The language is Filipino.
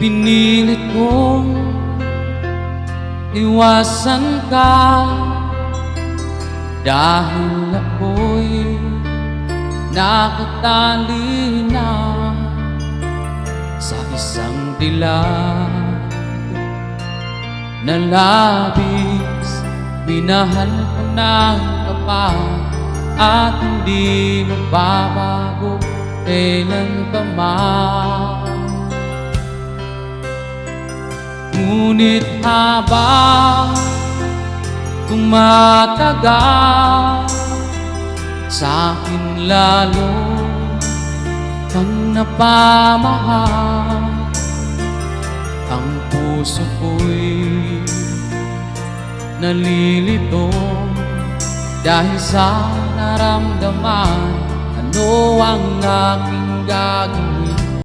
Pinilit kong iwasan ka dahil ako'y nakatali na sa isang dilag na labis. Minahal ko ng tapat at hindi magbabago kailan pa man. Ngunit habang tumatagal, sa'kin lalo kang napamahal. Ang puso ko'y nalilito dahil sa naramdaman. Ano ang aking gagawin